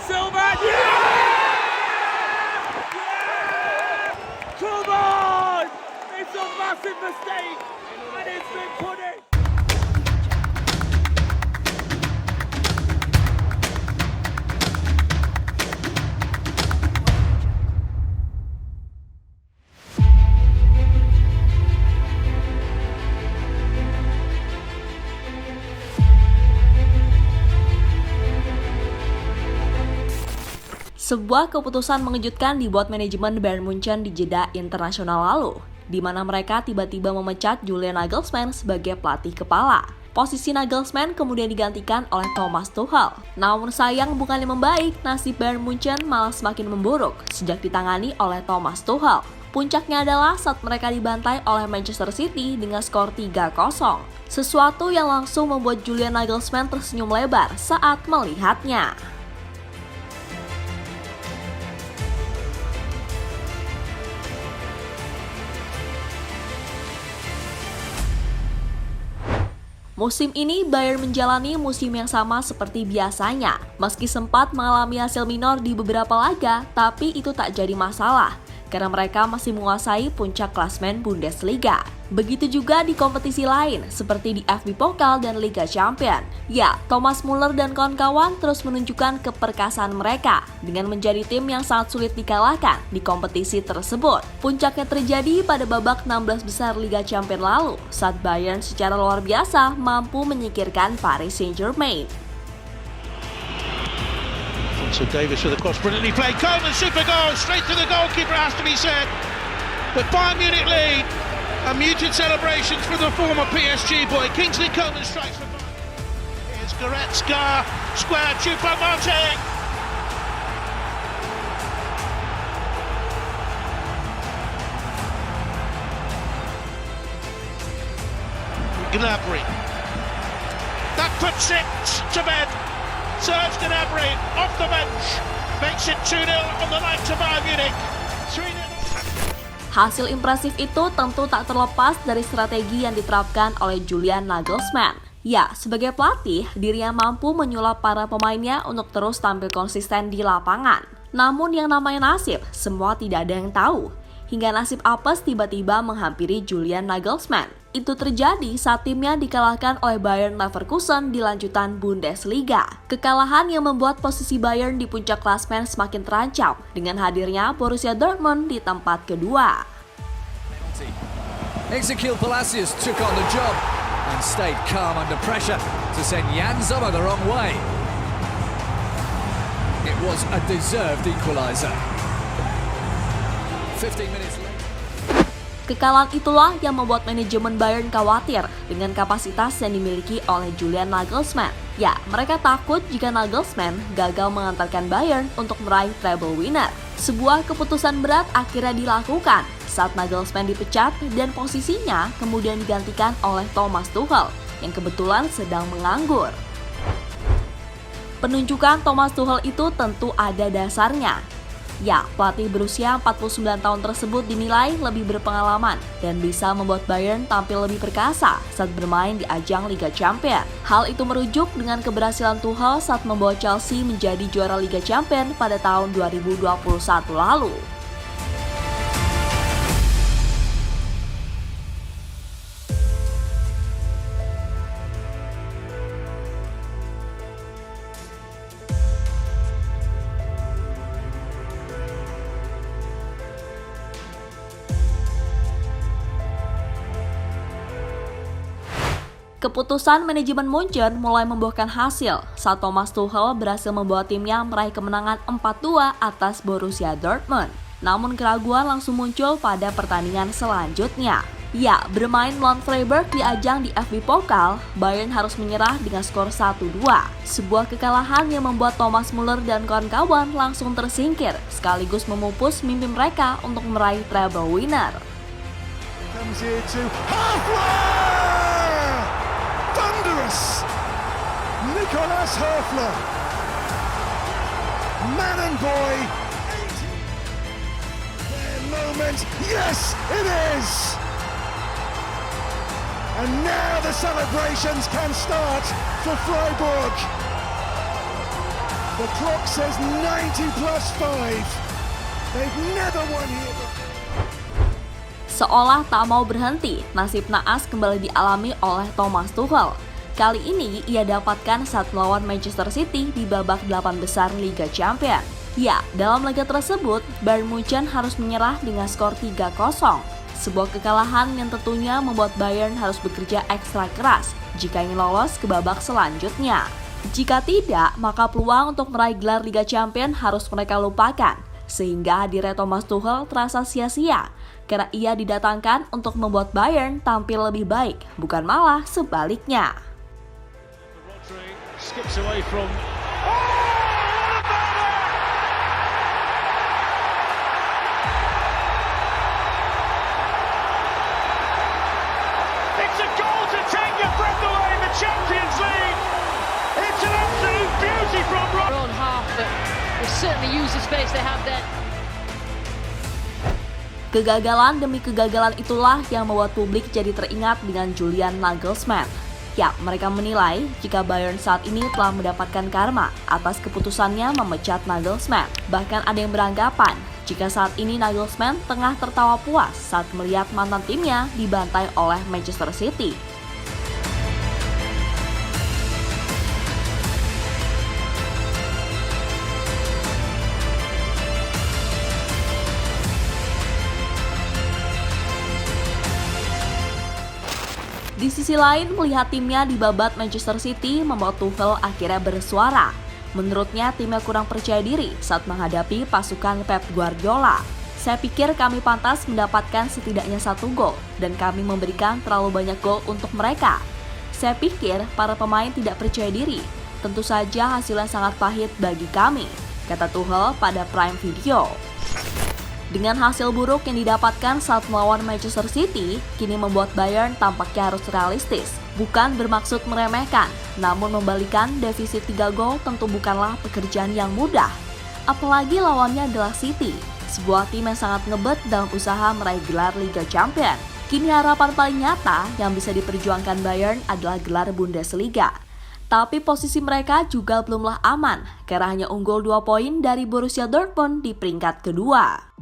Silva. Yeah! Come on! It's a massive mistake, and it's been put in. Sebuah keputusan mengejutkan dibuat manajemen Bayern Munchen di jeda internasional lalu, di mana mereka tiba-tiba memecat Julian Nagelsmann sebagai pelatih kepala. Posisi Nagelsmann kemudian digantikan oleh Thomas Tuchel. Namun sayang bukannya membaik, nasib Bayern Munchen malah semakin memburuk sejak ditangani oleh Thomas Tuchel. Puncaknya adalah saat mereka dibantai oleh Manchester City dengan skor 3-0. Sesuatu yang langsung membuat Julian Nagelsmann tersenyum lebar saat melihatnya. Musim ini Bayern menjalani musim yang sama seperti biasanya. Meski sempat mengalami hasil minor di beberapa laga, tapi itu tak jadi masalah karena mereka masih menguasai puncak klasemen Bundesliga. Begitu juga di kompetisi lain seperti di FB Pokal dan Liga Champions. Ya, Thomas Müller dan kawan-kawan terus menunjukkan keperkasaan mereka dengan menjadi tim yang sangat sulit dikalahkan di kompetisi tersebut. Puncaknya terjadi pada babak 16 besar Liga Champions lalu saat Bayern secara luar biasa mampu menyingkirkan Paris Saint-Germain. So Davis with a cross, brilliantly played. Coleman, super goal, straight to the goalkeeper, has to be said. But Bayern Munich lead, and muted celebrations from the former PSG boy. Kingsley Coleman strikes for Bayern. Here's Goretzka, square, Choupo-Moting. Gnabry. That puts it to bed. Serge Gnabry off the bench makes it 2-0 on the night to Bayern Munich. 3-0. Hasil impresif itu tentu tak terlepas dari strategi yang diterapkan oleh Julian Nagelsmann. Ya, sebagai pelatih, dirinya mampu menyulap para pemainnya untuk terus tampil konsisten di lapangan. Namun yang namanya nasib, semua tidak ada yang tahu. Hingga nasib apes tiba-tiba menghampiri Julian Nagelsmann. Itu terjadi saat timnya dikalahkan oleh Bayern Leverkusen di lanjutan Bundesliga. Kekalahan yang membuat posisi Bayern di puncak klasemen semakin terancam dengan hadirnya Borussia Dortmund di tempat kedua. Ezequiel Palacios took on the job and stayed calm under pressure to send Jan Sommer the wrong way. It was a deserved equaliser. 15 minutes later. Kekalahan itulah yang membuat manajemen Bayern khawatir dengan kapasitas yang dimiliki oleh Julian Nagelsmann. Ya, mereka takut jika Nagelsmann gagal mengantarkan Bayern untuk meraih treble winner. Sebuah keputusan berat akhirnya dilakukan saat Nagelsmann dipecat dan posisinya kemudian digantikan oleh Thomas Tuchel yang kebetulan sedang menganggur. Penunjukan Thomas Tuchel itu tentu ada dasarnya. Ya, pelatih berusia 49 tahun tersebut dinilai lebih berpengalaman dan bisa membuat Bayern tampil lebih perkasa saat bermain di ajang Liga Champions. Hal itu merujuk dengan keberhasilan Tuchel saat membawa Chelsea menjadi juara Liga Champions pada tahun 2021 lalu. Keputusan manajemen Munchen mulai membuahkan hasil saat Thomas Tuchel berhasil membawa timnya meraih kemenangan 4-2 atas Borussia Dortmund. Namun keraguan langsung muncul pada pertandingan selanjutnya. Ya, bermain melawan Freiburg di ajang di FB Pokal, Bayern harus menyerah dengan skor 1-2. Sebuah kekalahan yang membuat Thomas Müller dan kawan-kawan langsung tersingkir, sekaligus memupus mimpi mereka untuk meraih treble winner. Comes here to thunderous Nicolas Höfler, man and boy, their moment, yes it is, and now the celebrations can start for Freiburg. The clock says 90 plus 5. They've never won here before. Seolah tak mau berhenti, nasib naas kembali dialami oleh Thomas Tuchel. Kali ini ia dapatkan saat melawan Manchester City di babak 8 besar Liga Champions. Ya, dalam laga tersebut, Bayern Munchen harus menyerah dengan skor 3-0. Sebuah kekalahan yang tentunya membuat Bayern harus bekerja ekstra keras jika ingin lolos ke babak selanjutnya. Jika tidak, maka peluang untuk meraih gelar Liga Champions harus mereka lupakan. Sehingga hadirnya Thomas Tuchel terasa sia-sia, karena ia didatangkan untuk membuat Bayern tampil lebih baik, bukan malah sebaliknya. Skips away from... It's a goal to take your breath away in the Champions League. It's an absolute beauty from Their own half, but they certainly use the space they have there. Kegagalan demi kegagalan itulah yang membuat publik jadi teringat dengan Julian Nagelsmann. Ya, mereka menilai jika Bayern saat ini telah mendapatkan karma atas keputusannya memecat Nagelsmann. Bahkan ada yang beranggapan jika saat ini Nagelsmann tengah tertawa puas saat melihat mantan timnya dibantai oleh Manchester City. Di sisi lain, melihat timnya dibabat Manchester City membuat Tuchel akhirnya bersuara. Menurutnya, timnya kurang percaya diri saat menghadapi pasukan Pep Guardiola. Saya pikir kami pantas mendapatkan setidaknya 1 gol, dan kami memberikan terlalu banyak gol untuk mereka. Saya pikir para pemain tidak percaya diri. Tentu saja hasilnya sangat pahit bagi kami, kata Tuchel pada Prime Video. Dengan hasil buruk yang didapatkan saat melawan Manchester City, kini membuat Bayern tampaknya harus realistis. Bukan bermaksud meremehkan, namun membalikan defisit 3 gol tentu bukanlah pekerjaan yang mudah. Apalagi lawannya adalah City, sebuah tim yang sangat ngebet dalam usaha meraih gelar Liga Champions. Kini harapan paling nyata yang bisa diperjuangkan Bayern adalah gelar Bundesliga. Tapi posisi mereka juga belumlah aman, karena hanya unggul 2 poin dari Borussia Dortmund di peringkat kedua.